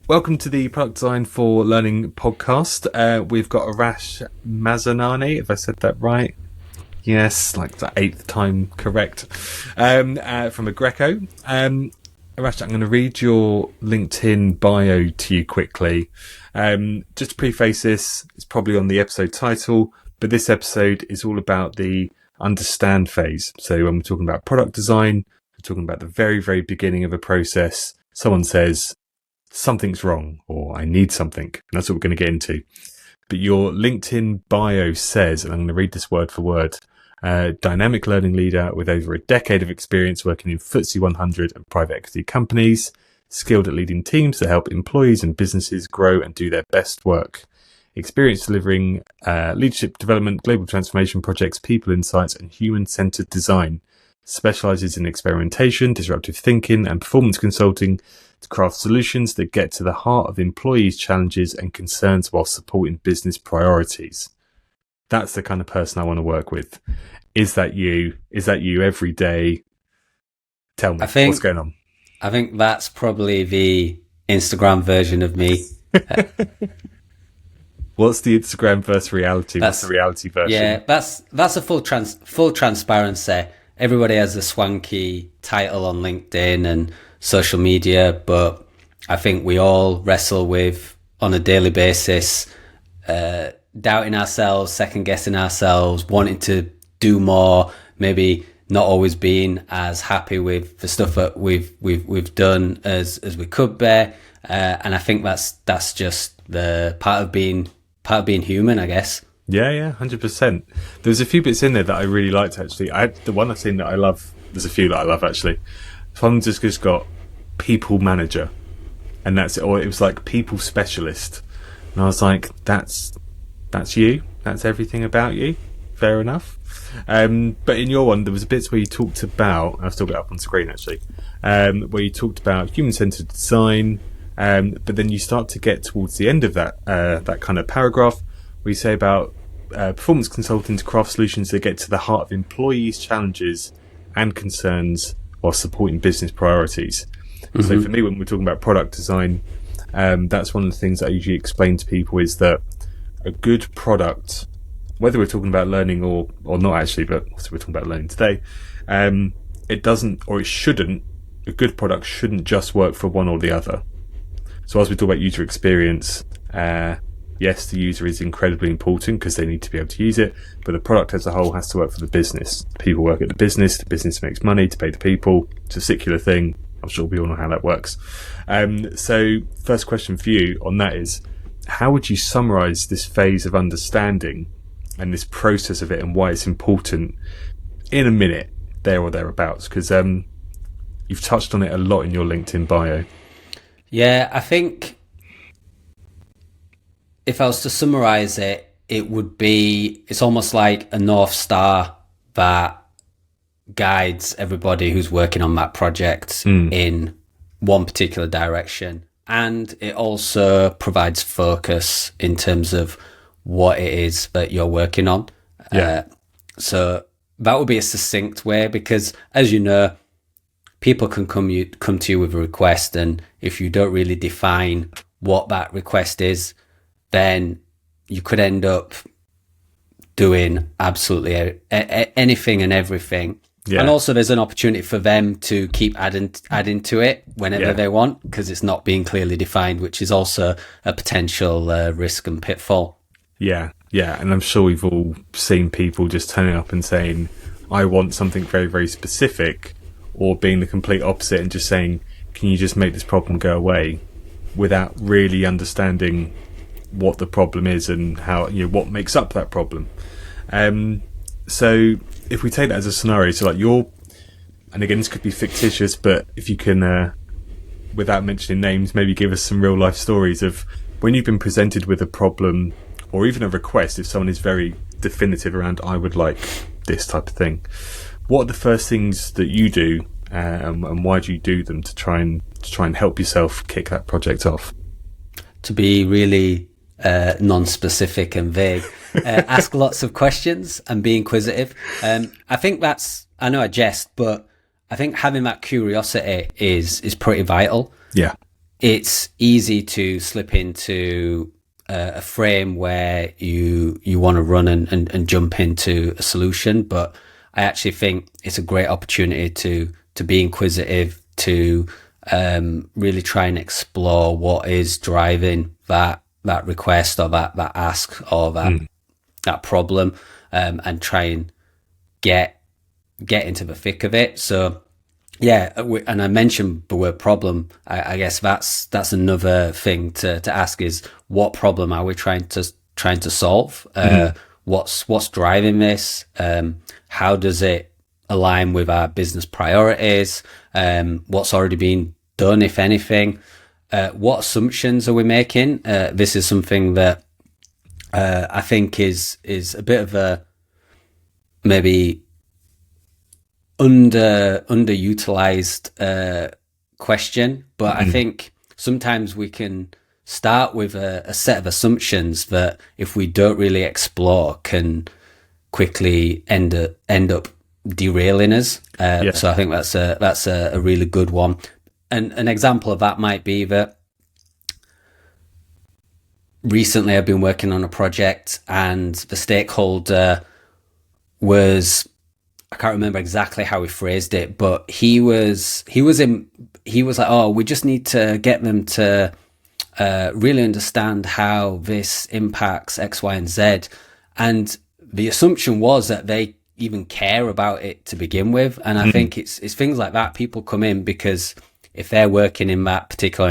Welcome to the Product Design for Learning podcast. We've got Arash Mazinani, if I said that right. Yes, like the 8th time correct, from Aggreko. Arash, I'm going to read your LinkedIn bio to you quickly. Just to preface this, it's probably on the episode title, but this episode is all about the understand phase. So when we're talking about product design, we're talking about the very, very beginning of a process. Someone says, something's wrong, or I need something. And that's what we're going to get into. But your LinkedIn bio says, and I'm going to read this word for word, dynamic learning leader with over a decade of experience working in FTSE 100 and private equity companies, skilled at leading teams that help employees and businesses grow and do their best work. Experience delivering leadership development, global transformation projects, people insights, and human-centered design. Specializes in experimentation, disruptive thinking, and performance consulting to craft solutions that get to the heart of employees' challenges and concerns while supporting business priorities. That's the kind of person I want to work with. Is that you? Is that you every day? Tell me, what's going on? I think that's probably the Instagram version of me. What's the Instagram versus reality? What's the reality version? Yeah, that's a full transparency. Everybody has a swanky title on LinkedIn and social media, but I think we all wrestle with, on a daily basis, doubting ourselves, second guessing ourselves, wanting to do more, maybe not always being as happy with the stuff that we've done as we could be, and I think that's just the part of being human, I guess. Yeah, 100%. There's a few bits in there that I really liked, actually. The one I've seen that I love, there's a few that I love, actually. One just got people manager, and that's it. Or it was like people specialist. And I was like, that's you. That's everything about you. Fair enough. But in your one, there was bits where you talked about, I've still got it up on screen, actually, where you talked about human-centered design, but then you start to get towards the end of that kind of paragraph, where you say about performance consulting to craft solutions that get to the heart of employees' challenges and concerns while supporting business priorities. Mm-hmm. So for me, when we're talking about product design, that's one of the things that I usually explain to people is that a good product, whether we're talking about learning or not actually, but also we're talking about learning today, it doesn't, or it shouldn't, a good product shouldn't just work for one or the other. So as we talk about user experience, yes, the user is incredibly important because they need to be able to use it, but the product as a whole has to work for the business. People work at the business makes money to pay the people. It's a circular thing. I'm sure we all know how that works. So first question for you on that is, how would you summarize this phase of understanding and this process of it and why it's important in a minute, there or thereabouts? Because you've touched on it a lot in your LinkedIn bio. Yeah, I think if I was to summarize it, it would be, it's almost like a North Star that guides everybody who's working on that project in one particular direction. And it also provides focus in terms of what it is that you're working on. Yeah. So that would be a succinct way, because as you know, people can come to you with a request, and if you don't really define what that request is, then you could end up doing absolutely anything and everything. Yeah. And also there's an opportunity for them to keep adding to it whenever they want, because it's not being clearly defined, which is also a potential risk and pitfall. Yeah. And I'm sure we've all seen people just turning up and saying, I want something very, very specific, or being the complete opposite and just saying, can you just make this problem go away, without really understanding what the problem is and how, what makes up that problem. So if we take that as a scenario, so like and again, this could be fictitious, but if you can, without mentioning names, maybe give us some real life stories of when you've been presented with a problem or even a request, if someone is very definitive around, I would like this type of thing. What are the first things that you do, and why do you do them to try and help yourself kick that project off? To be really non-specific and vague, ask lots of questions and be inquisitive. I think I know I jest, but I think having that curiosity is pretty vital. Yeah. it's easy to slip into a frame where you want to run and jump into a solution. But I actually think it's a great opportunity to be inquisitive, to really try and explore what is driving that request or that ask or that problem, and try and get into the thick of it. So yeah, and I mentioned the word problem. I guess that's another thing to ask is, what problem are we trying to solve? What's driving this? How does it align with our business priorities? What's already been done, if anything? What assumptions are we making? This is something that I think is a bit of a maybe underutilized question, but I think sometimes we can start with a set of assumptions that, if we don't really explore, can quickly end up derailing us. So I think that's a really good one. And an example of that might be that recently I've been working on a project, and the stakeholder was, I can't remember exactly how he phrased it, but he was like, oh, we just need to get them to really understand how this impacts X, Y, and Z. And the assumption was that they even care about it to begin with. And I think it's things like that. People come in because if they're working in that particular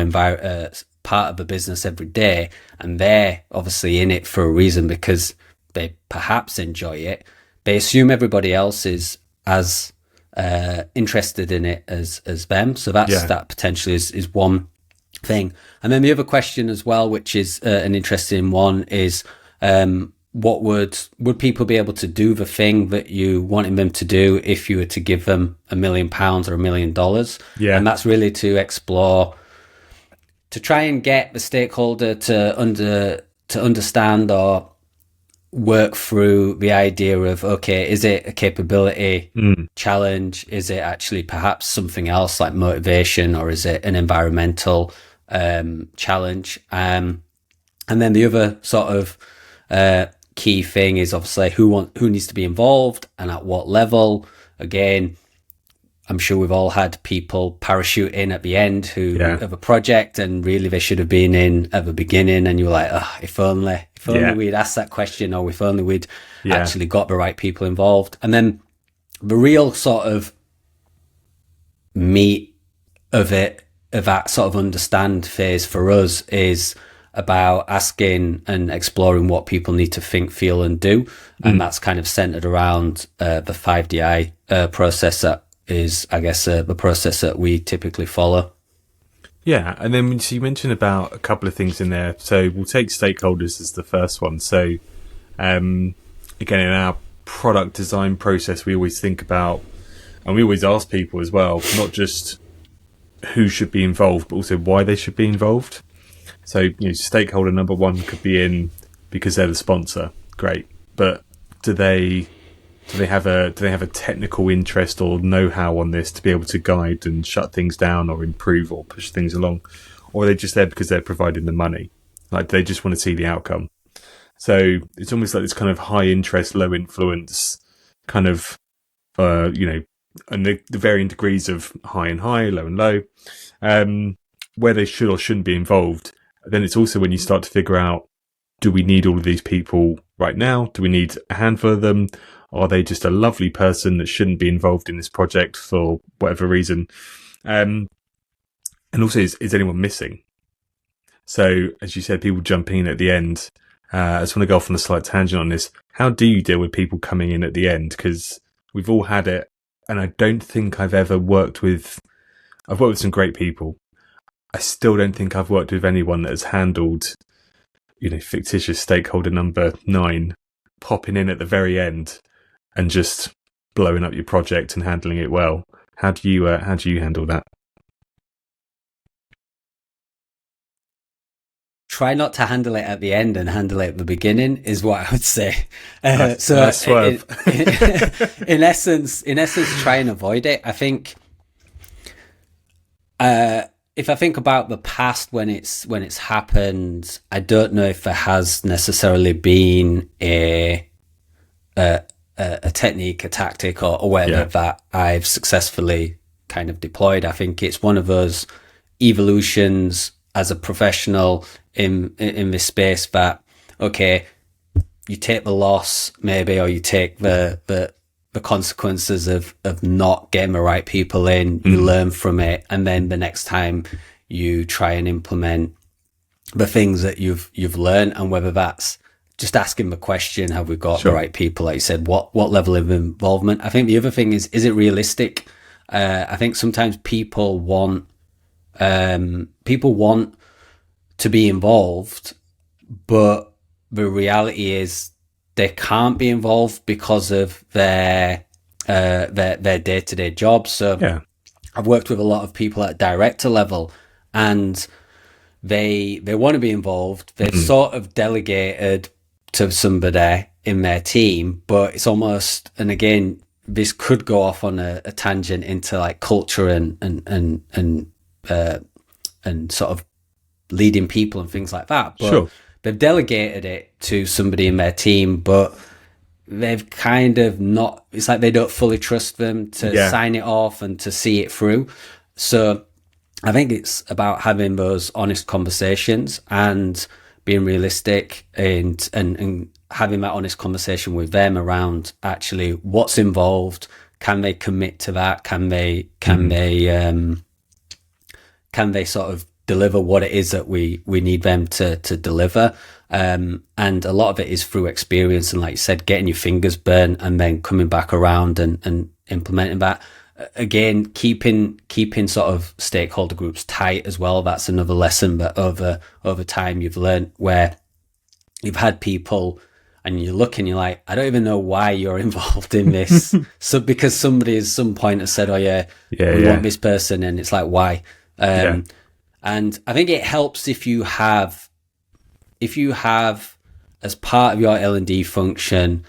part of the business every day, and they're obviously in it for a reason because they perhaps enjoy it, they assume everybody else is as interested in it as them. So that potentially is one thing. And then the other question as well, which is an interesting one, is what would people be able to do the thing that you wanting them to do if you were to give them £1 million or $1 million? Yeah. And that's really to explore, to try and get the stakeholder to understand or work through the idea of, okay, is it a capability challenge? Is it actually perhaps something else like motivation, or is it an environmental challenge? And then the other sort of key thing is obviously who needs to be involved and at what level. Again, I'm sure we've all had people parachute in at the end of a project, and really they should have been in at the beginning, and you're like, oh, if only we'd asked that question, or if only we'd actually got the right people involved. And then the real sort of meat of that sort of understand phase for us is about asking and exploring what people need to think, feel, and do. And that's kind of centered around the 5DI process that is, I guess, the process that we typically follow. Yeah, and then so you mentioned about a couple of things in there. So we'll take stakeholders as the first one. So again, in our product design process, we always think about, and we always ask people as well, not just who should be involved, but also why they should be involved. So, stakeholder number one could be in because they're the sponsor. Great, but do they have a technical interest or know-how on this to be able to guide and shut things down or improve or push things along? Or are they just there because they're providing the money? Like, they just want to see the outcome. So it's almost like this kind of high interest, low influence kind of, and the varying degrees of high and high, low and low, where they should or shouldn't be involved. Then it's also when you start to figure out, do we need all of these people right now? Do we need a handful of them? Are they just a lovely person that shouldn't be involved in this project for whatever reason? And also, is anyone missing? So, as you said, people jumping in at the end. I just want to go off on a slight tangent on this. How do you deal with people coming in at the end? Because we've all had it, and I don't think I've ever worked with... I've worked with some great people. I still don't think I've worked with anyone that has handled, fictitious stakeholder number 9 popping in at the very end and just blowing up your project and handling it well. How do you handle that? Try not to handle it at the end and handle it at the beginning is what I would say. Nice swerve. In essence, try and avoid it. I think if I think about the past when it's happened, I don't know if there has necessarily been a technique, a tactic, or whatever that I've successfully kind of deployed. I think it's one of those evolutions as a professional in this space that, okay, you take the loss maybe, or you take the consequences of not getting the right people in, you learn from it, and then the next time you try and implement the things that you've learned, and whether that's just asking the question, have we got the right people? Like you said, what level of involvement? I think the other thing is it realistic? I think sometimes people want to be involved, but the reality is they can't be involved because of their day-to-day jobs. So I've worked with a lot of people at director level, and they want to be involved. They've sort of delegated to somebody in their team, but it's almost, and again, this could go off on a tangent into like culture and sort of leading people and things like that. But they've delegated it to somebody in their team, but they've kind of not, it's like they don't fully trust them to sign it off and to see it through. So I think it's about having those honest conversations and being realistic and having that honest conversation with them around actually what's involved. Can they commit to that? Can they sort of deliver what it is that we need them to deliver? And a lot of it is through experience, and like you said, getting your fingers burnt and then coming back around and implementing that. Again, keeping sort of stakeholder groups tight as well. That's another lesson that over time you've learned, where you've had people and you look and you're like, I don't even know why you're involved in this. So because somebody at some point has said, oh we want this person, and it's like, why? And I think it helps if you have as part of your L&D function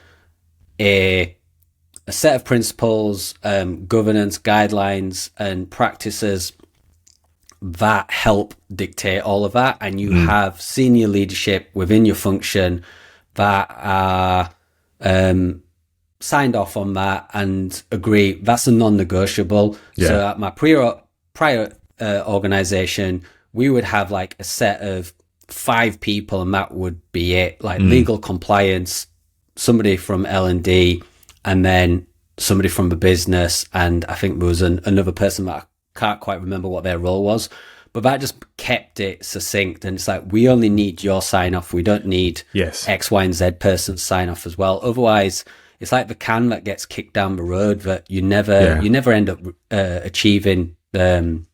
a set of principles, governance guidelines and practices that help dictate all of that, and you have senior leadership within your function that are signed off on that and agree that's a non-negotiable. So at my prior organization, we would have like a set of 5 people, and that would be it, like legal compliance, somebody from L&D, and then somebody from the business, and I think there was another person that I can't quite remember what their role was, but that just kept it succinct. And it's like, we only need your sign off, we don't need X, Y, and Z person's sign off as well. Otherwise it's like the can that gets kicked down the road that you never end up achieving the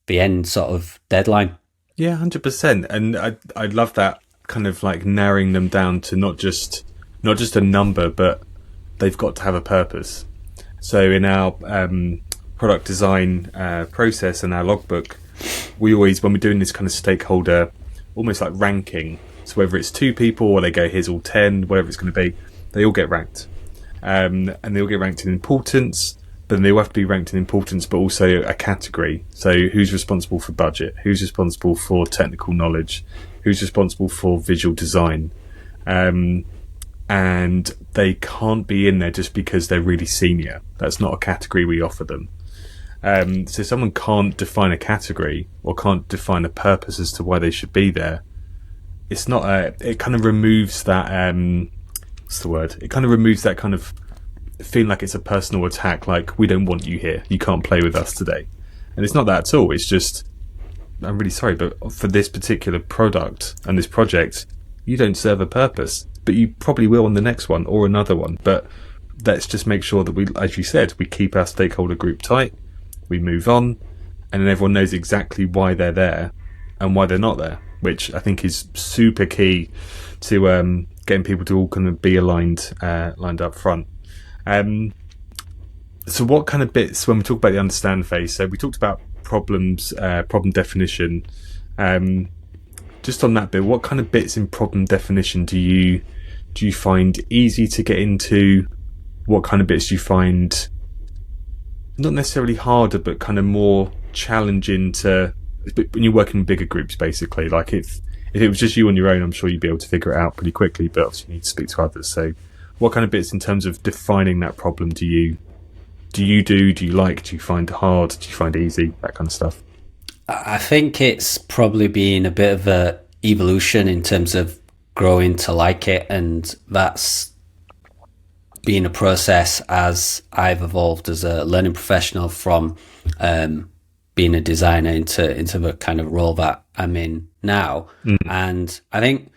end sort of deadline. 100%. And I love that kind of like narrowing them down to not just a number, but they've got to have a purpose. So in our product design process and our logbook, we always, when we're doing this kind of stakeholder, almost like ranking, so whether it's 2 people or they go, here's all 10, whatever it's going to be, they all get ranked. And they all get ranked in importance, but then they all have to be ranked in importance, but also a category. So who's responsible for budget? Who's responsible for technical knowledge? Who's responsible for visual design? And they can't be in there just because they're really senior. That's not a category we offer them. So someone can't define a category or can't define a purpose as to why they should be there. It's not it kind of removes that, what's the word? It kind of removes that kind of feeling like it's a personal attack, like, we don't want you here, you can't play with us today. And it's not that at all. It's just, I'm really sorry, but for this particular product and this project, you don't serve a purpose, but you probably will on the next one or another one. But let's just make sure that we, as you said, we keep our stakeholder group tight, we move on, and then everyone knows exactly why they're there and why they're not there, which I think is super key to getting people to all kind of be aligned, lined up front. So what kind of bits, when we talk about the understand phase, so we talked about problems, problem definition, just on that bit, what kind of bits in problem definition do you find easy to get into? What kind of bits do you find not necessarily harder, but kind of more challenging to when you're working in bigger groups, basically, like if it was just you on your own, I'm sure you'd be able to figure it out pretty quickly, but obviously you need to speak to others. So what kind of bits in terms of defining that problem do you find hard, do you find easy, that kind of stuff? I think it's probably been a bit of a evolution in terms of growing to like it, and that's been a process as I've evolved as a learning professional from being a designer into the kind of role that I'm in now. And I think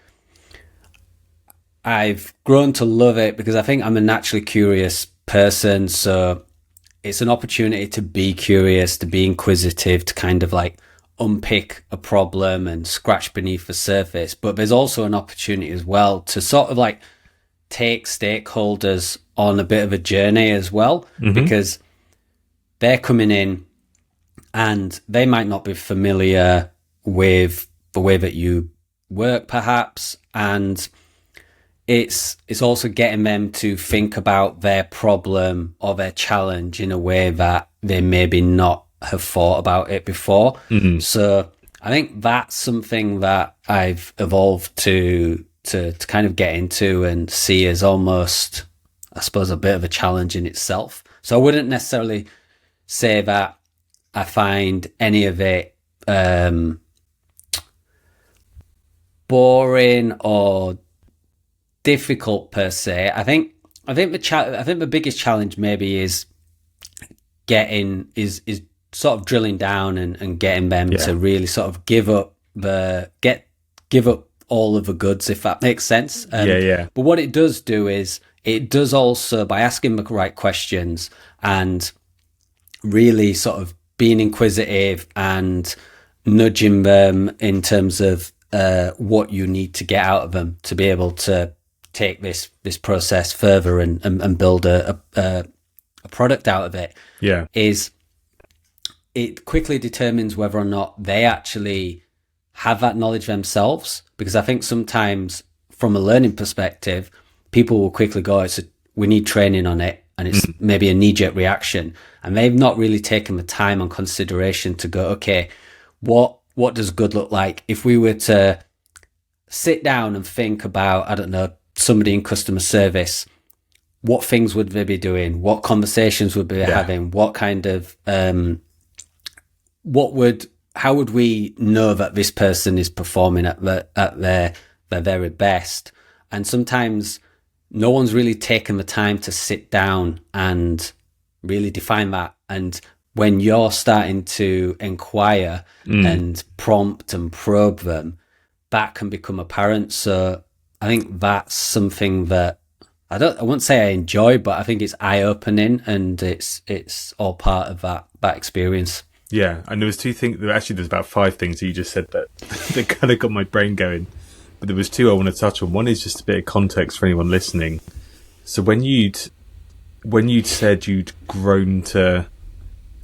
I've grown to love it because I think I'm a naturally curious person. So it's an opportunity to be curious, to be inquisitive, to kind of like unpick a problem and scratch beneath the surface. But there's also an opportunity as well to sort of like take stakeholders on a bit of a journey as well, because they're coming in and they might not be familiar with the way that you work, perhaps. And it's also getting them to think about their problem or their challenge in a way that they maybe not have thought about it before. So I think that's something that I've evolved to kind of get into and see as almost, I suppose, a bit of a challenge in itself. So I wouldn't necessarily say that I find any of it boring or difficult per se. I think the biggest challenge maybe is sort of drilling down and getting them to really sort of give up all of the goods, if that makes sense. But what it does do is it does also, by asking the right questions and really sort of being inquisitive and nudging them in terms of what you need to get out of them to be able to take this process further and build a product out of it, is it quickly determines whether or not they actually have that knowledge themselves. Because I think sometimes from a learning perspective, people will quickly go, we need training on it, and it's maybe a knee-jerk reaction, and they've not really taken the time and consideration to go, okay, what does good look like? If we were to sit down and think about, I don't know, somebody in customer service, what things would they be doing? What conversations would they be having? What kind of how would we know that this person is performing at their very best? And sometimes no one's really taken the time to sit down and really define that. And when you're starting to inquire and prompt and probe them, that can become apparent. So I think that's something that I wouldn't say I enjoy, but I think it's eye-opening, and it's all part of that experience. Yeah, and there was two things. Actually, there's about 5 things that you just said that kind of got my brain going. But there was 2 I want to touch on. One is just a bit of context for anyone listening. So when you'd said you'd grown to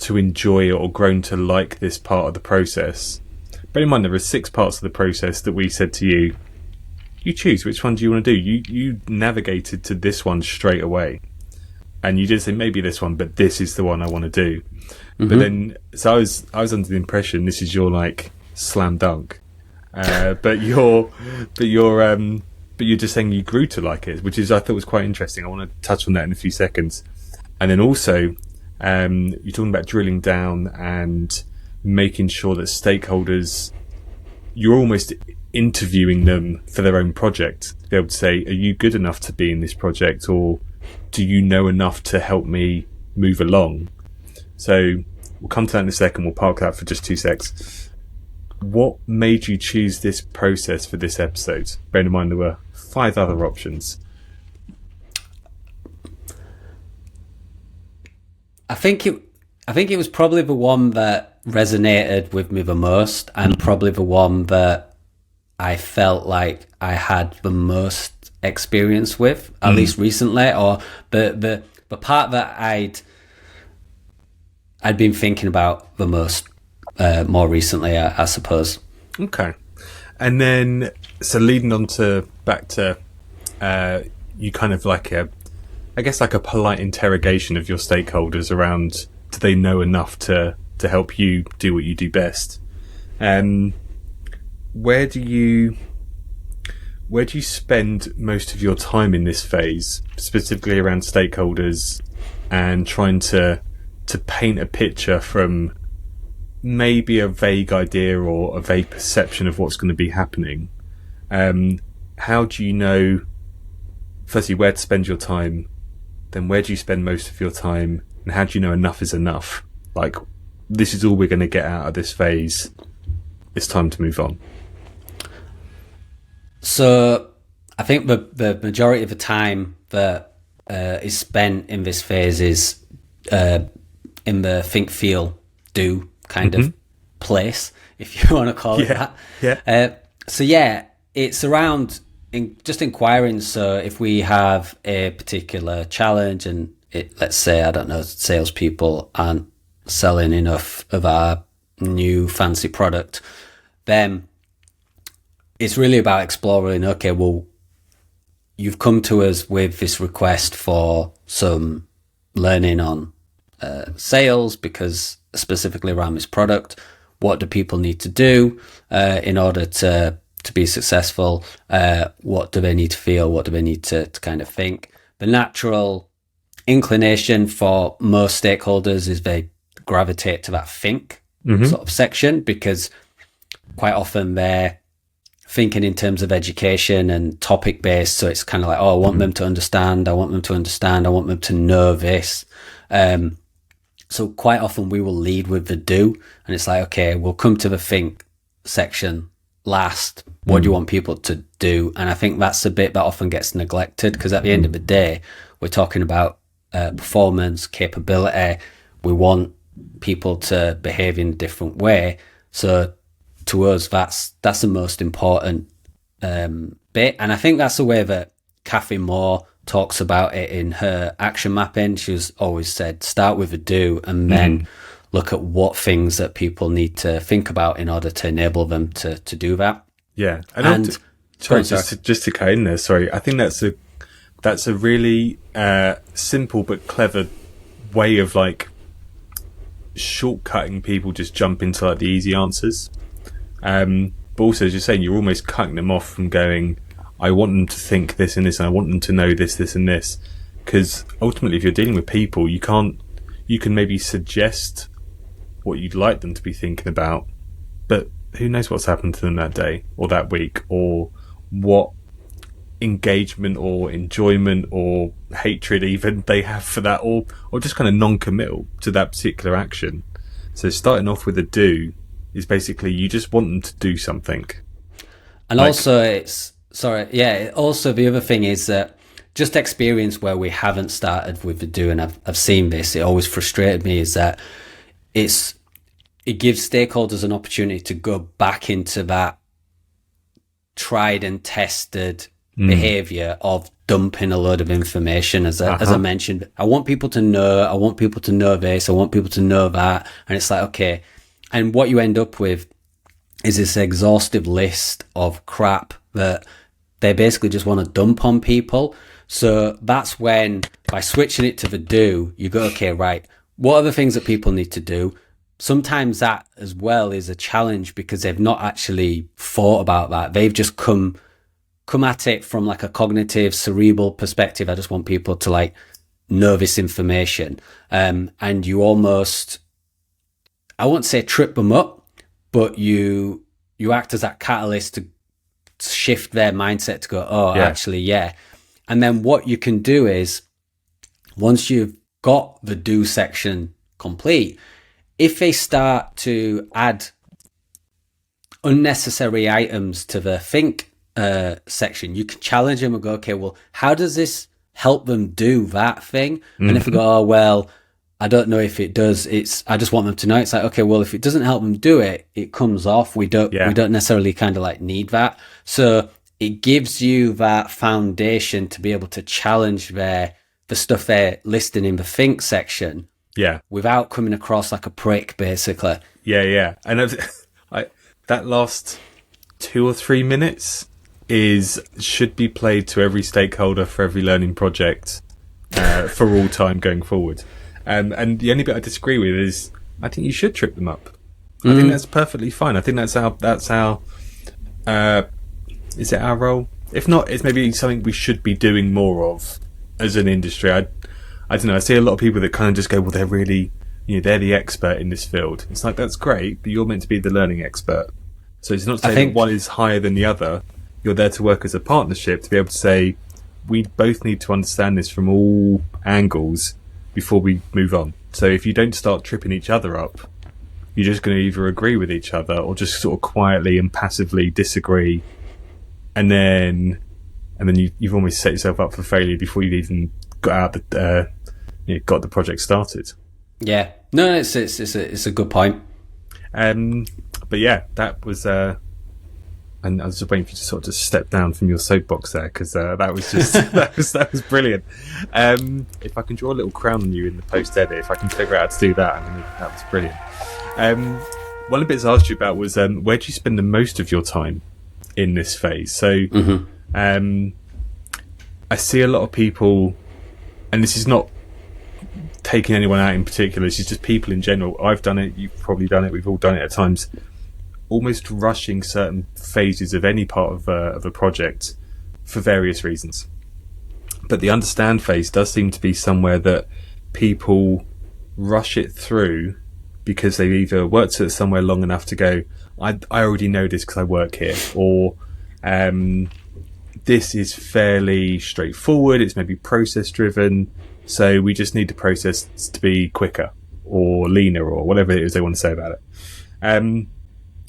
enjoy or grown to like this part of the process, bear in mind there were 6 parts of the process that we said to you, you choose which one do you want to do. You navigated to this one straight away, and you did say maybe this one, but this is the one I want to do. But then, so I was under the impression this is your like slam dunk, but you're just saying you grew to like it, which is I thought was quite interesting. I want to touch on that in a few seconds, and then also you're talking about drilling down and making sure that stakeholders, you're almost interviewing them for their own project. Be able to say, are you good enough to be in this project, or do you know enough to help me move along? So we'll come to that in a second. We'll park that for just 2 secs. What made you choose this process for this episode? Bear in mind there were 5 other options. I think it was probably the one that resonated with me the most, and probably the one that I felt like I had the most experience with, at least recently, or the part that I'd been thinking about the most more recently, I suppose. Okay. And then, so leading on back to you kind of like a polite interrogation of your stakeholders around, do they know enough to help you do what you do best? Where do you spend most of your time in this phase, specifically around stakeholders and trying to paint a picture from maybe a vague idea or a vague perception of what's going to be happening? How do you know, firstly, where to spend your time, then where do you spend most of your time, and how do you know enough is enough? Like, this is all we're going to get out of this phase. It's time to move on. So I think the majority of the time that is spent in this phase is in the think, feel, do kind of place, if you want to call it that. Yeah. So yeah, it's around just inquiring. So if we have a particular challenge and let's say, I don't know, salespeople aren't selling enough of our new fancy product, then it's really about exploring, okay, well, you've come to us with this request for some learning on sales, because specifically around this product, what do people need to do in order to be successful? What do they need to feel? What do they need to kind of think? The natural inclination for most stakeholders is they gravitate to that think sort of section, because quite often they're thinking in terms of education and topic based. So it's kind of like, oh, I want them to understand. I want them to understand. I want them to know this. So quite often we will lead with the do, and it's like, okay, we'll come to the think section last. What do you want people to do? And I think that's a bit that often gets neglected, because at the end of the day, we're talking about performance, capability. We want people to behave in a different way. So to us, that's the most important bit. And I think that's the way that Kathy Moore talks about it in her action mapping. She's always said, start with a do and then look at what things that people need to think about in order to enable them to do that. Yeah. Just to cut in there, sorry. I think that's a really simple but clever way of like shortcutting people just jump into like the easy answers. But also, as you're saying, you're almost cutting them off from going, I want them to think this and this, and I want them to know this, this and this. Because ultimately, if you're dealing with people, you can maybe suggest what you'd like them to be thinking about, but who knows what's happened to them that day or that week, or what engagement or enjoyment or hatred even they have for that, or just kind of non-committal to that particular action. So starting off with a do is basically you just want them to do something. And like, also also the other thing is that just experience where we haven't started with the do, and I've seen this, it always frustrated me, is that it gives stakeholders an opportunity to go back into that tried and tested behavior of dumping a load of information. As I mentioned, I want people to know this, I want people to know that. And it's like, okay. And what you end up with is this exhaustive list of crap that they basically just want to dump on people. So that's when, by switching it to the do, you go, okay, right, what are the things that people need to do? Sometimes that as well is a challenge, because they've not actually thought about that. They've just come at it from like a cognitive, cerebral perspective. I just want people to like know this information. And you almost, I won't say trip them up, but you act as that catalyst to shift their mindset to go, actually, yeah. And then what you can do is, once you've got the do section complete, if they start to add unnecessary items to the think section, you can challenge them and go, okay, well, how does this help them do that thing? And if they go, oh, well, I don't know if it does. I just want them to know. It's like, okay, well, if it doesn't help them do it, it comes off. We don't necessarily kind of like need that. So it gives you that foundation to be able to challenge the stuff they're listing in the think section. Yeah. Without coming across like a prick, basically. Yeah. And that last 2 or 3 minutes should be played to every stakeholder for every learning project for all time going forward. And the only bit I disagree with is I think you should trip them up. I think that's perfectly fine. I think that's our is it our role? If not, it's maybe something we should be doing more of as an industry. I don't know. I see a lot of people that kind of just go, well, they're really, they're the expert in this field. It's like, that's great, but you're meant to be the learning expert. So it's not saying that one is higher than the other. You're there to work as a partnership to be able to say, we both need to understand this from all angles before we move on. So if you don't start tripping each other up, you're just going to either agree with each other or just sort of quietly and passively disagree. And then you've almost set yourself up for failure before you've even got out got the project started. Yeah, no, it's a good point. But yeah, that was. And I was just waiting for you to sort of just step down from your soapbox there, because that was just that was brilliant. If I can draw a little crown on you in the post edit, if I can figure out how to do that, that was brilliant. One of the bits I asked you about was where do you spend the most of your time in this phase? So I see a lot of people, and this is not taking anyone out in particular, this is just people in general. I've done it, you've probably done it, we've all done it at times, almost rushing certain phases of any part of a project for various reasons. But the understand phase does seem to be somewhere that people rush it through because they've either worked at it somewhere long enough to go, I already know this because I work here, or this is fairly straightforward, it's maybe process driven, so we just need the process to be quicker or leaner or whatever it is they want to say about it.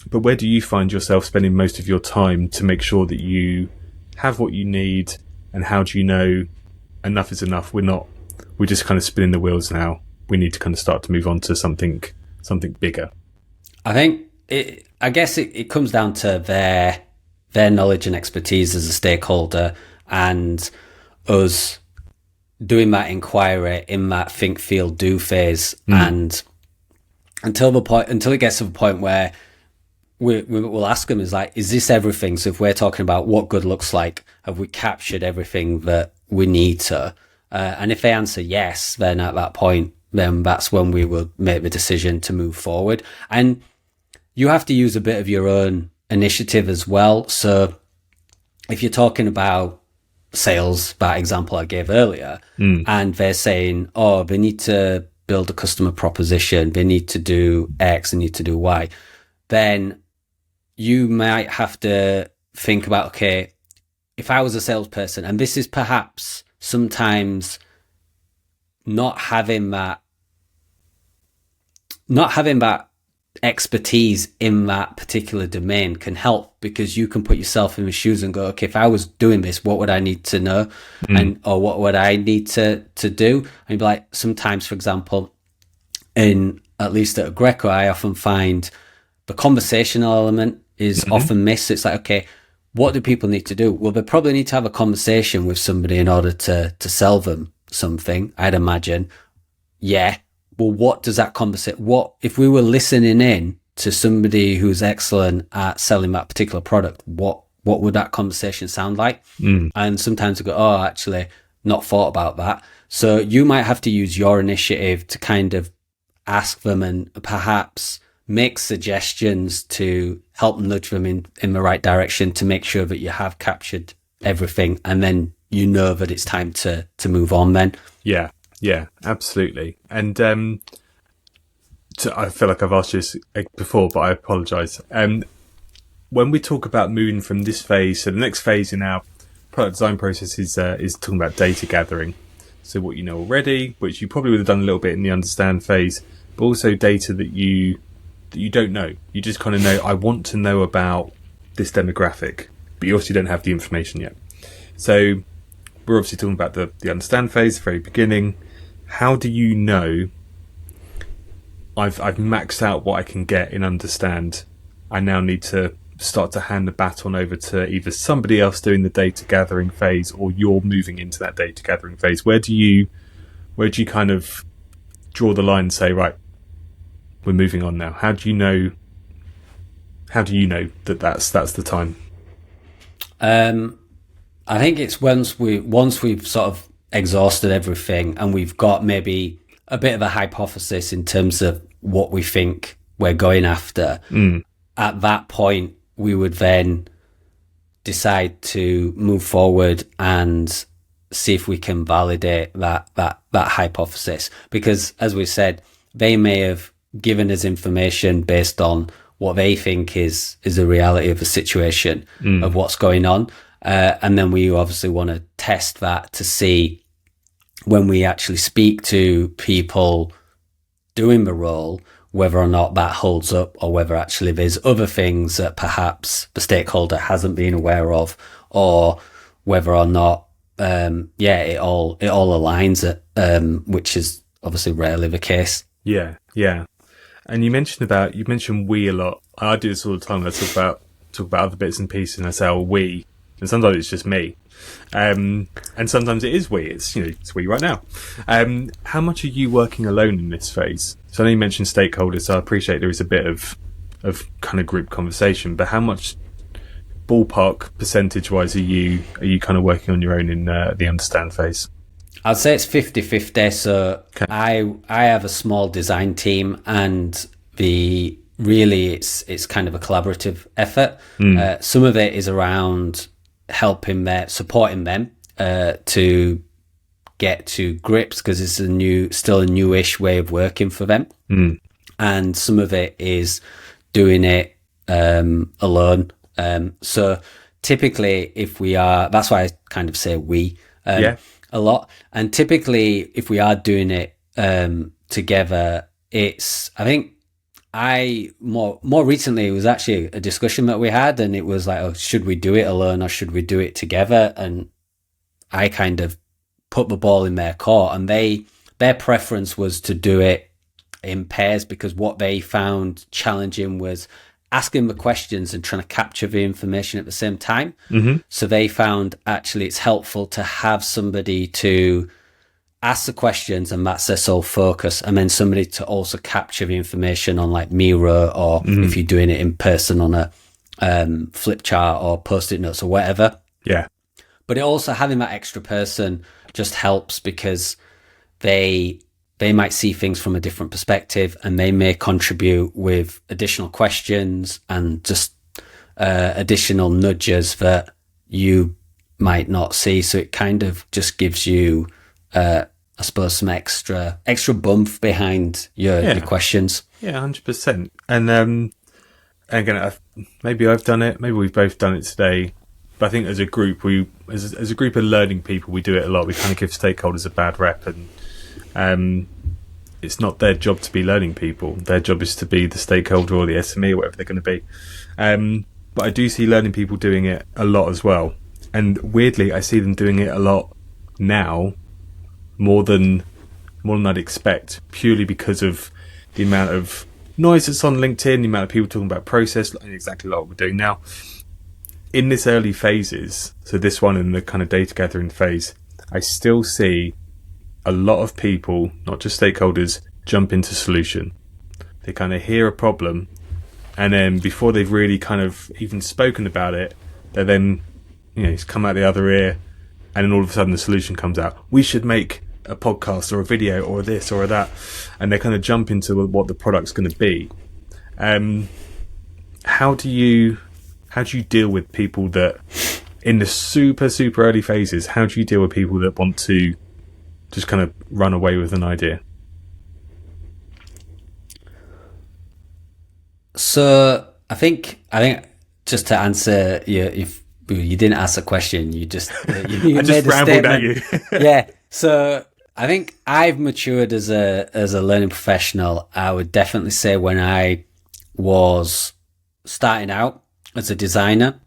But where do you find yourself spending most of your time to make sure that you have what you need, and how do you know enough is enough? We're just kind of spinning the wheels now. We need to kind of start to move on to something bigger. I guess it comes down to their knowledge and expertise as a stakeholder, and us doing that inquiry in that think, feel, do phase, and until it gets to the point where we'll ask them, is this everything? So if we're talking about what good looks like, have we captured everything that we need to? And if they answer yes, then at that point, then that's when we will make the decision to move forward. And you have to use a bit of your own initiative as well. So if you're talking about sales, that example I gave earlier, and they're saying, oh, they need to build a customer proposition, they need to do X, they need to do Y, then you might have to think about, okay, if I was a salesperson, and this is perhaps sometimes not having that expertise in that particular domain can help, because you can put yourself in the shoes and go, okay, if I was doing this, what would I need to know, or what would I need to do? And you'd be like, sometimes, for example, at least at Aggreko, I often find the conversational element is often missed. It's like, okay, what do people need to do? Well, they probably need to have a conversation with somebody in order to sell them something, I'd imagine. Yeah. Well, what does that conversation, if we were listening in to somebody who's excellent at selling that particular product, what would that conversation sound like? And sometimes we go, oh, actually not thought about that. So you might have to use your initiative to kind of ask them and perhaps make suggestions to help nudge them in the right direction to make sure that you have captured everything, and then you know that it's time to move on then. Yeah, absolutely. And I feel like I've asked you this before, but I apologise. When we talk about moving from this phase, so the next phase in our product design process is talking about data gathering. So what you know already, which you probably would have done a little bit in the understand phase, but also data that you don't know. You just kind of know, I want to know about this demographic, but you obviously don't have the information yet. So we're obviously talking about the understand phase, the very beginning. How do you know I've maxed out what I can get in understand? I now need to start to hand the baton over to either somebody else doing the data gathering phase, or you're moving into that data gathering phase. Where do you kind of draw the line and say, right, we're moving on now? How do you know that that's the time? I think it's once we've sort of exhausted everything and we've got maybe a bit of a hypothesis in terms of what we think we're going after, at that point, we would then decide to move forward and see if we can validate that hypothesis. Because as we said, they may have given us information based on what they think is the reality of the situation of what's going on. And then we obviously want to test that to see when we actually speak to people doing the role, whether or not that holds up, or whether actually there's other things that perhaps the stakeholder hasn't been aware of, or whether or not, it all aligns, which is obviously rarely the case. Yeah. And you mentioned we a lot. I do this all the time. I talk about other bits and pieces, and I say, "Oh, we," and sometimes it's just me, and sometimes it is we. It's it's we right now. How much are you working alone in this phase? So I know you mentioned stakeholders, so I appreciate there is a bit of kind of group conversation, but how much, ballpark percentage wise, are you kind of working on your own in the understand phase? I'd say it's 50-50. So okay. I have a small design team, and it's kind of a collaborative effort. Some of it is around supporting them to get to grips, because it's still a newish way of working for them. And some of it is doing it alone. So typically, that's why I kind of say we a lot. And typically, if we are doing it together, I think more recently, it was actually a discussion that we had, and it was like, oh, should we do it alone or should we do it together? And I kind of put the ball in their court, and their preference was to do it in pairs, because what they found challenging was asking the questions and trying to capture the information at the same time. So they found actually it's helpful to have somebody to ask the questions, and that's their sole focus, and then somebody to also capture the information on like Miro, or if you're doing it in person on a flip chart or post-it notes or whatever. Yeah. But it also, having that extra person just helps, because they might see things from a different perspective, and they may contribute with additional questions and just additional nudges that you might not see. So it kind of just gives you, I suppose, some extra bump behind your questions. Yeah, 100%. And again, maybe I've done it, maybe we've both done it today. But I think as a group, as a group of learning people, we do it a lot. We kind of give stakeholders a bad rep, and it's not their job to be learning people. Their job is to be the stakeholder or the SME or whatever they're going to be. But I do see learning people doing it a lot as well. And weirdly, I see them doing it a lot now, more than I'd expect, purely because of the amount of noise that's on LinkedIn, the amount of people talking about process, exactly like what we're doing now. In this early phases, so this one in the kind of data gathering phase, I still see a lot of people, not just stakeholders, jump into solution. They kind of hear a problem, and then before they've really kind of even spoken about it, they then, it's come out the other ear, and then all of a sudden the solution comes out. We should make a podcast or a video or this or that, and they kind of jump into what the product's going to be. How do you deal with people that, in the super, super early phases, how do you deal with people that want to just kind of run away with an idea? So I think just to answer if you didn't ask a question, you just you I just rambled at you. Yeah. So I think I've matured as a learning professional. I would definitely say when I was starting out as a designer,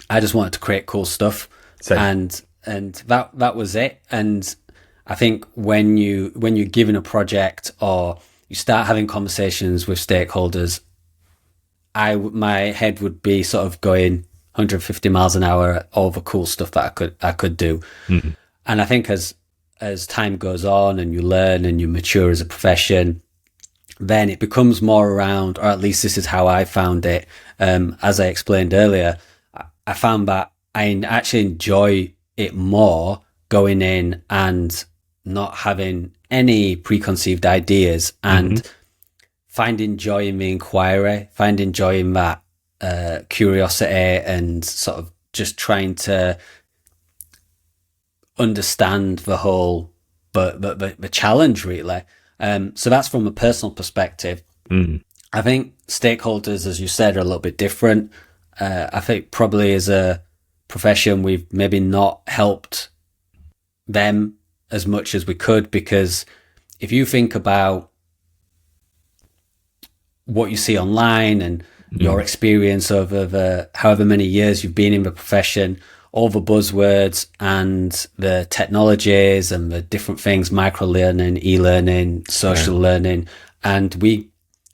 I just wanted to create cool stuff. Same. And that was it. And I think when you're given a project or you start having conversations with stakeholders, my head would be sort of going 150 miles an hour at all the cool stuff that I could do. Mm-hmm. And I think as time goes on and you learn and you mature as a profession, then it becomes more around, or at least this is how I found it. As I explained earlier, I found that I actually enjoy it more going in and not having any preconceived ideas and finding joy in the inquiry, finding joy in that curiosity, and sort of just trying to understand the whole, the challenge really. So that's from a personal perspective. I think stakeholders, as you said, are a little bit different. I think probably as a profession, we've maybe not helped them as much as we could, because if you think about what you see online and your experience over the however many years you've been in the profession, all the buzzwords and the technologies and the different things, micro learning, e-learning, social learning, and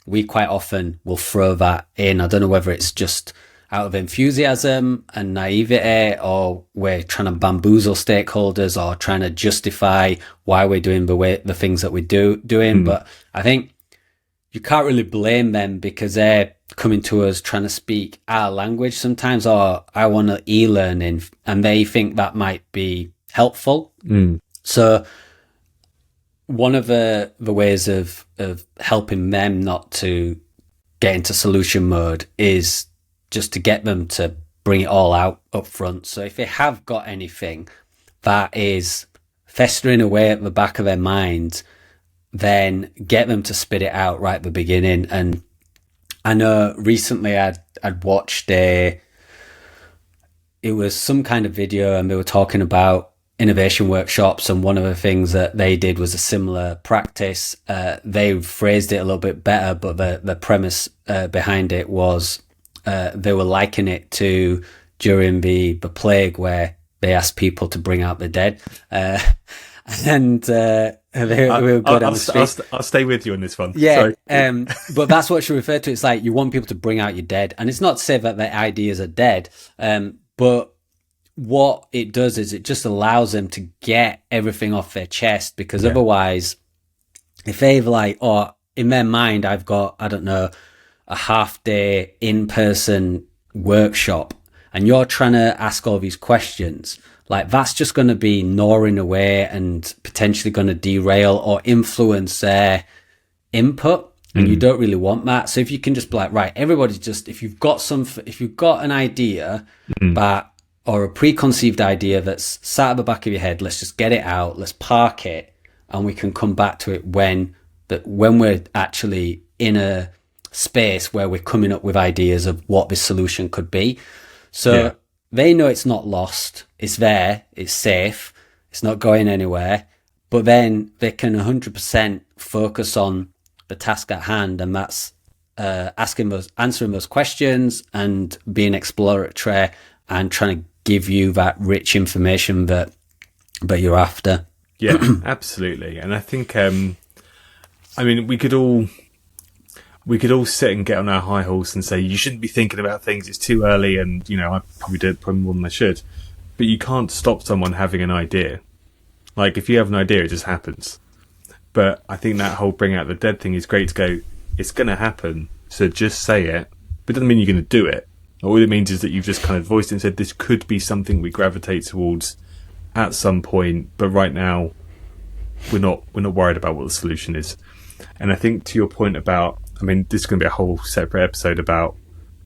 we quite often will throw that in. I don't know whether it's just out of enthusiasm and naivety, or we're trying to bamboozle stakeholders, or trying to justify why we're doing the things that we're doing. But I think you can't really blame them, because they're coming to us trying to speak our language sometimes, or I want to e-learning, and they think that might be helpful. So one of the ways of helping them not to get into solution mode is just to get them to bring it all out up front. So if they have got anything that is festering away at the back of their mind, then get them to spit it out right at the beginning. And I know recently I'd watched it was some kind of video, and they were talking about innovation workshops, and one of the things that they did was a similar practice. They phrased it a little bit better, but the premise behind it was they were likening it to during the plague, where they asked people to bring out the dead. And they were good on the street. I'll stay with you on this one. Yeah, but that's what she referred to. It's like you want people to bring out your dead, and it's not to say that their ideas are dead, but what it does is it just allows them to get everything off their chest, because otherwise, if they've like, or in their mind, I've got, I don't know, a half-day in-person workshop, and you're trying to ask all these questions, like that's just going to be gnawing away and potentially going to derail or influence their input, and you don't really want that. So if you can just be like, right, everybody's just, if you've got an idea that, or a preconceived idea that's sat at the back of your head, let's just get it out, let's park it, and we can come back to it when we're actually in a space where we're coming up with ideas of what this solution could be. So they know it's not lost, it's there, it's safe, it's not going anywhere, but then they can 100% focus on the task at hand, and that's answering those questions and being exploratory and trying to give you that rich information that you're after. Yeah, absolutely. And I think, I mean, we could all sit and get on our high horse and say, you shouldn't be thinking about things, it's too early, and, you know, I probably did probably more than I should. But you can't stop someone having an idea. Like, if you have an idea, it just happens. But I think that whole bring out the dead thing is great to go, it's going to happen, so just say it. But it doesn't mean you're going to do it. All it means is that you've just kind of voiced it and said, this could be something we gravitate towards at some point, but right now we're not worried about what the solution is. And I think to your point about, I mean, this is going to be a whole separate episode about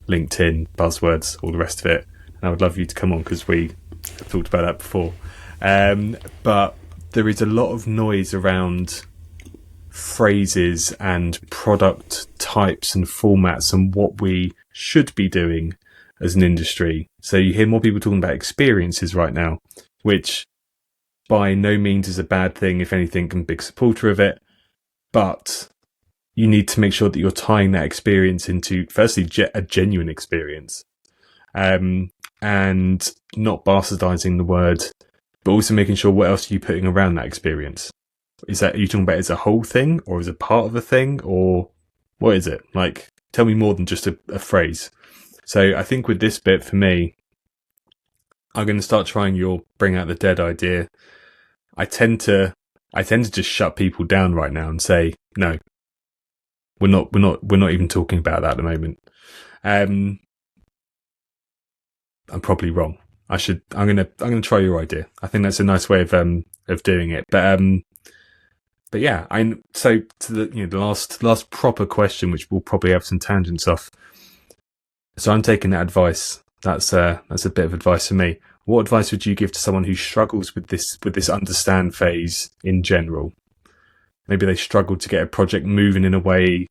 LinkedIn, buzzwords, all the rest of it. And I would love you to come on, because we have talked about that before. But there is a lot of noise around phrases and product types and formats and what we should be doing as an industry. So you hear more people talking about experiences right now, which by no means is a bad thing. If anything, I'm a big supporter of it. But you need to make sure that you're tying that experience into, firstly, a genuine experience, and not bastardizing the word, but also making sure what else are you putting around that experience. Are you talking about as a whole thing, or as a part of a thing, or what is it? Like, tell me more than just a phrase. So I think with this bit, for me, I'm going to start trying your bring out the dead idea. I tend to just shut people down right now and say, no, we're not even talking about that at the moment. I'm probably wrong. I'm going to try your idea. I think that's a nice way of doing it. But but yeah, so to the last proper question, which we'll probably have some tangents off. So I'm taking that advice. That's a bit of advice for me. What advice would you give to someone who struggles with this understand phase in general? Maybe they struggle to get a project moving in a way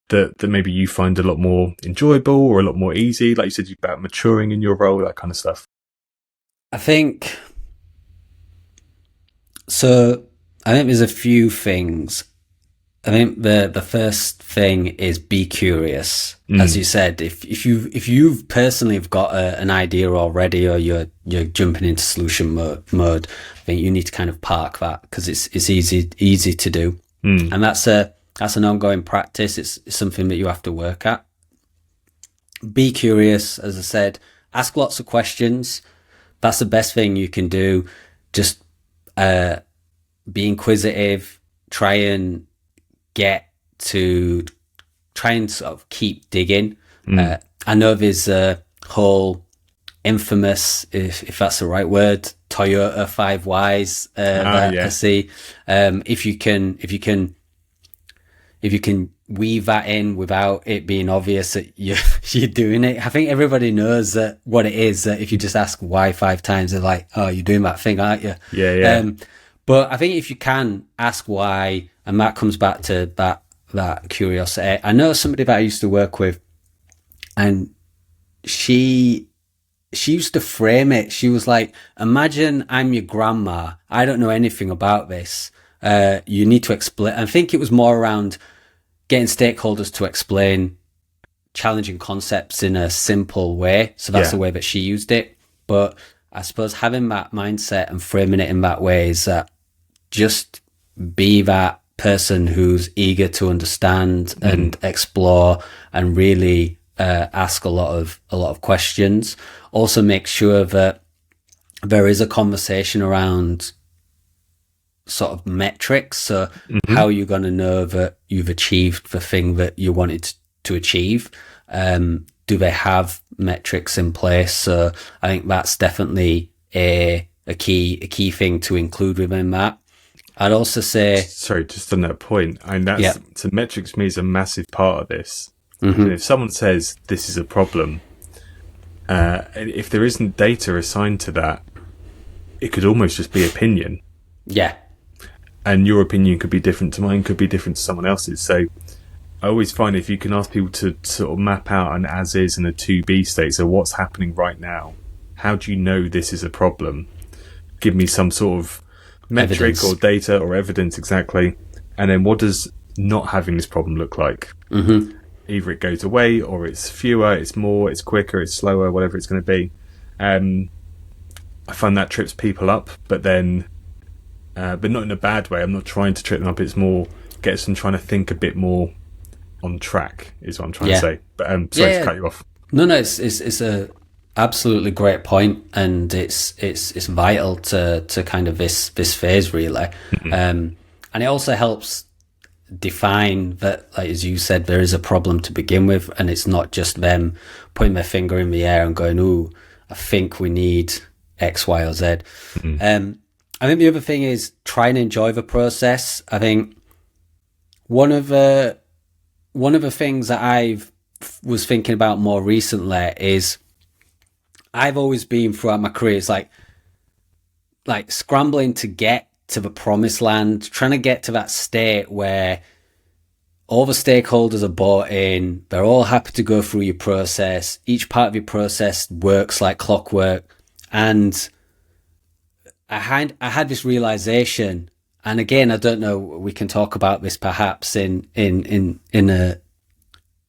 that maybe you find a lot more enjoyable or a lot more easy. Like you said, about maturing in your role, that kind of stuff. I think there's a few things. I think the first thing is be curious. As you said, if you've personally got an idea already, or you're jumping into solution mode, I think you need to kind of park that, because it's easy to do, and that's an ongoing practice. It's something that you have to work at. Be curious, as I said. Ask lots of questions. That's the best thing you can do. Just be inquisitive. Try and sort of keep digging. I know there's a whole infamous, if that's the right word, Toyota 5 Whys I see. If you can weave that in without it being obvious that you're doing it. I think everybody knows that what it is. That if you just ask why 5 times, they're like, "Oh, you're doing that thing, aren't you?" Yeah. But I think if you can ask why, and that comes back to that curiosity. I know somebody that I used to work with, and she used to frame it. She was like, "Imagine I'm your grandma. I don't know anything about this. You need to explain." I think it was more around getting stakeholders to explain challenging concepts in a simple way. So that's the way that she used it. But I suppose having that mindset and framing it in that way is that just be that person who's eager to understand and explore, and really ask a lot of questions. Also make sure that there is a conversation around sort of metrics. So how are you going to know that you've achieved the thing that you wanted to achieve? Do they have metrics in place? So I think that's definitely a key thing to include within that. I'd also say, sorry, just on that point, so metrics for me is a massive part of this. And if someone says this is a problem, if there isn't data assigned to that, it could almost just be opinion. Yeah. And your opinion could be different to mine, could be different to someone else's. So I always find if you can ask people to sort of map out an as is and a to be state, so what's happening right now, how do you know this is a problem? Give me some sort of metric or data or evidence, exactly. And then what does not having this problem look like? Either it goes away, or it's fewer, it's more, it's quicker, it's slower, whatever it's going to be. I find that trips people up, but not in a bad way. I'm not trying to trip them up. It's more gets them trying to think a bit more on track, is what I'm trying to say. But sorry to cut you off. No, it's a absolutely great point, and it's vital to kind of this phase, really. And it also helps define that, like as you said, there is a problem to begin with, and it's not just them putting their finger in the air and going, "Ooh, I think we need X, Y, or Z." I think the other thing is try and enjoy the process. I think one of the things that I've was thinking about more recently is I've always been throughout my career, it's like scrambling to get to the promised land, trying to get to that state where all the stakeholders are bought in, they're all happy to go through your process, each part of your process works like clockwork. And I had this realization, and again, I don't know, we can talk about this perhaps in a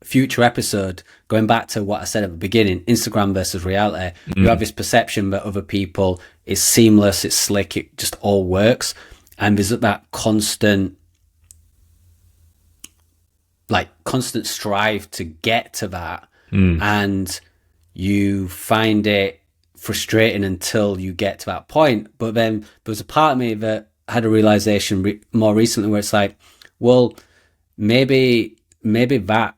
future episode, going back to what I said at the beginning, Instagram versus reality. You have this perception that other people, it's seamless, it's slick, it just all works. And there's that constant strive to get to that. And you find it frustrating until you get to that point. But then there was a part of me that had a realization more recently where it's like, well, maybe that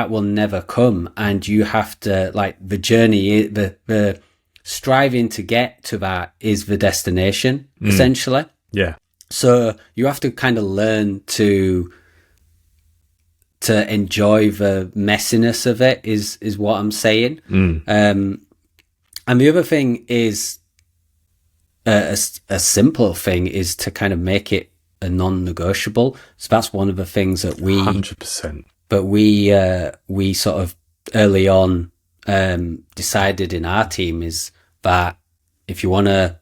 will never come, and you have to, like, the journey, the striving to get to that is the destination, essentially. Yeah. So you have to kind of learn to enjoy the messiness of it is what I'm saying. And the other thing is a simple thing is to kind of make it a non-negotiable. So that's one of the things that we 100%. But we sort of early on decided in our team is that if you want to,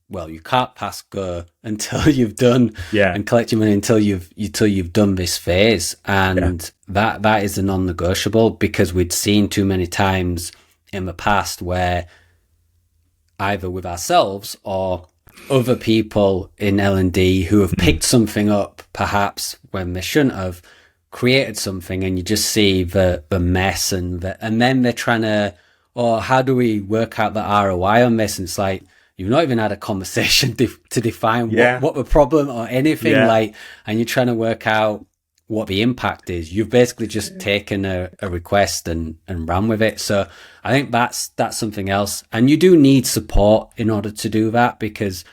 well, you can't pass go until you've done and collect your money until you've done this phase, and that is a non-negotiable, because we'd seen too many times in the past where either with ourselves or other people in L&D who have picked something up perhaps when they shouldn't have, created something, and you just see the mess and then they're trying to, how do we work out the ROI on this? And it's like, you've not even had a conversation to define what the problem or anything and you're trying to work out what the impact is. You've basically just taken a request and ran with it. So I think that's something else. And you do need support in order to do that, because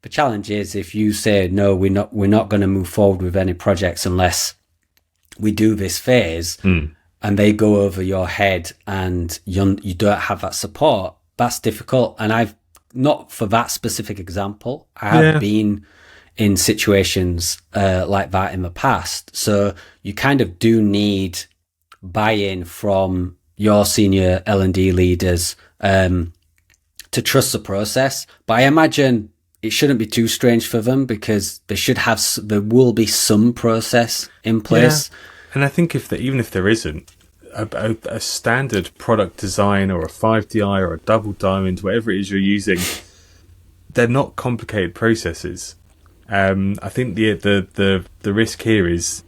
the challenge is if you say, no, we're not going to move forward with any projects unless we do this phase, and they go over your head and you don't have that support, that's difficult. And I've not for that specific example, I have been in situations like that in the past. So you kind of do need buy-in from your senior L&D leaders to trust the process. But I imagine it shouldn't be too strange for them, because there will be some process in place. Yeah. And I think even if there isn't a standard product design or a 5DI or a double diamond, whatever it is you're using, they're not complicated processes. I think the risk here is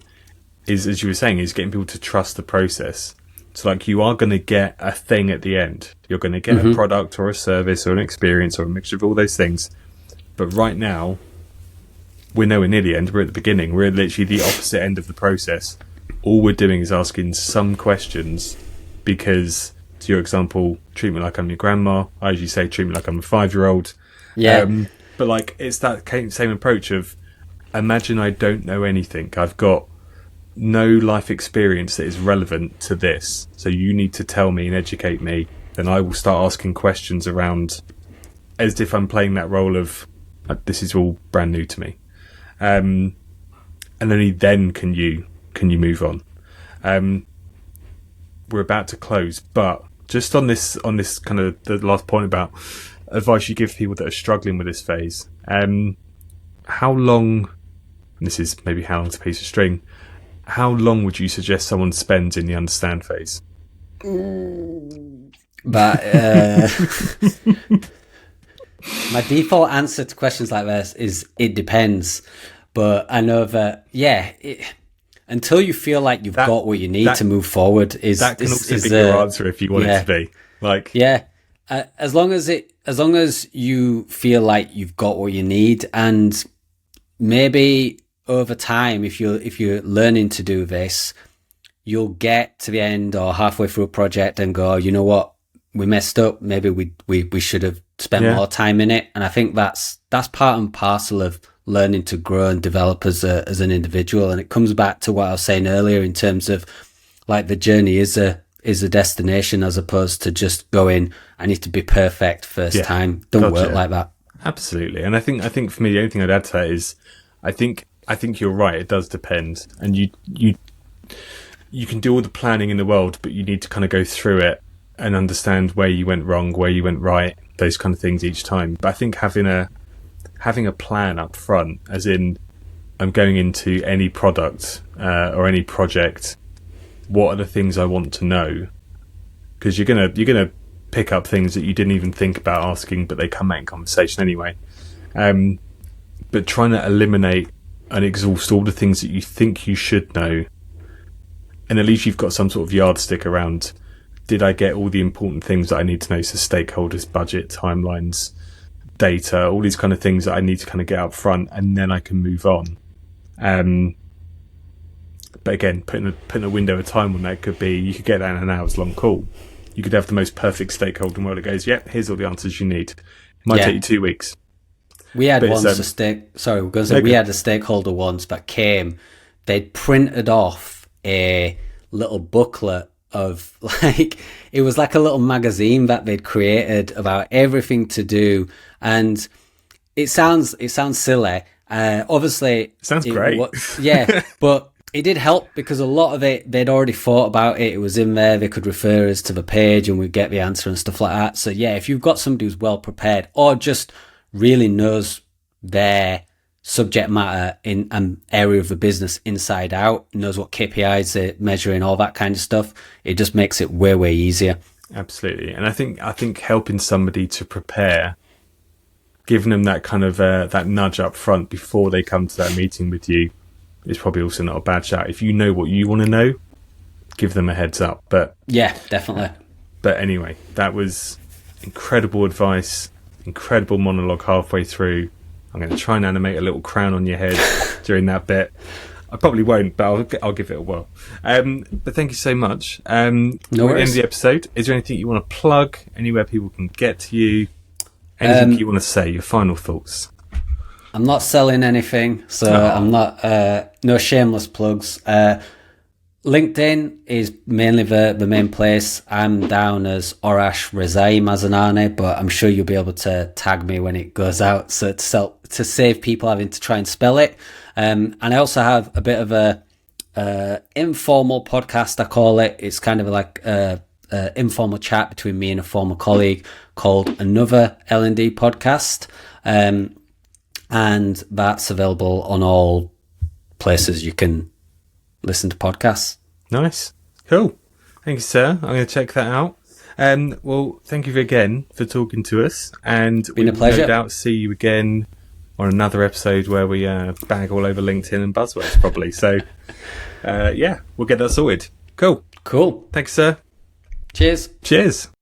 as you were saying, is getting people to trust the process. So like, you are going to get a thing at the end. You're going to get a product or a service or an experience or a mixture of all those things. But right now, we're nowhere near the end. We're at the beginning. We're literally the opposite end of the process. All we're doing is asking some questions, because, to your example, treat me like I'm your grandma. I usually say, treat me like I'm a 5-year-old. But like, it's that same approach of, imagine I don't know anything. I've got no life experience that is relevant to this. So you need to tell me and educate me. Then I will start asking questions around, as if I'm playing that role of, this is all brand new to me. And only then can you move on. We're about to close, but just on this kind of the last point about advice you give people that are struggling with this phase, how long, and this is maybe how long's a piece of string, how long would you suggest someone spends in the understand phase? But my default answer to questions like this is it depends. But I know that until you feel like you've got what you need to move forward is your answer if you want it to be. Like, as long as you feel like you've got what you need, and maybe over time, if you're learning to do this, you'll get to the end or halfway through a project and go, you know what, we messed up. Maybe we should have spent more time in it. And I think that's part and parcel of learning to grow and develop as an individual. And it comes back to what I was saying earlier in terms of like the journey is a destination, as opposed to just going, I need to be perfect first time. Don't work like that. Absolutely. And I think for me, the only thing I'd add to that is, I think you're right. It does depend. And you can do all the planning in the world, but you need to kind of go through it and understand where you went wrong, where you went right, those kind of things each time. But I think having a plan up front, as in, I'm going into any product or any project, what are the things I want to know? Because you're gonna pick up things that you didn't even think about asking, but they come out in conversation anyway. But trying to eliminate and exhaust all the things that you think you should know, and at least you've got some sort of yardstick around, did I get all the important things that I need to know? So stakeholders, budget, timelines, data, all these kind of things that I need to kind of get up front, and then I can move on. But again, putting a window of time on that could be, you could get that in an hour's long call. You could have the most perfect stakeholder in the world that goes, yep, here's all the answers you need. It might take you 2 weeks. We had But once it's, we're going to say we had a stakeholder once that came. They'd printed off a little booklet of like, it was like a little magazine that they'd created about everything to do, and it sounds silly. Obviously, sounds great. Yeah, but it did help because a lot of it they'd already thought about it. It was in there. They could refer us to the page, and we'd get the answer and stuff like that. So yeah, if you've got somebody who's well prepared or just really knows their subject matter in an area of the business inside out, knows what KPIs they're measuring, all that kind of stuff, it just makes it way easier. Absolutely. And I think helping somebody to prepare, giving them that kind of that nudge up front before they come to that meeting with you, is probably also not a bad shout. If you know what you want to know, give them a heads up. But yeah, definitely. But anyway, that was incredible advice, incredible monologue halfway through. I'm going to try and animate a little crown on your head during that bit. I probably won't, but I'll give it a whirl. But thank you so much. No we're at the end worries. of the episode. Is there anything you want to plug? Anywhere people can get to you? Anything you want to say? Your final thoughts? I'm not selling anything, so I'm not, no shameless plugs. LinkedIn is mainly the main place. I'm down as Arash Mazinani, but I'm sure you'll be able to tag me when it goes out, so to save people having to try and spell it. And I also have a bit of a informal podcast, I call it. It's kind of like a informal chat between me and a former colleague called Another L&D Podcast. And that's available on all places you can listen to podcasts. Nice. Cool. Thank you, sir. I'm going to check that out. Well, thank you again for talking to us. And Been a pleasure. No doubt see you again on another episode where we bag all over LinkedIn and buzzwords, probably. So, yeah, we'll get that sorted. Cool. Cool. Thanks, sir. Cheers. Cheers.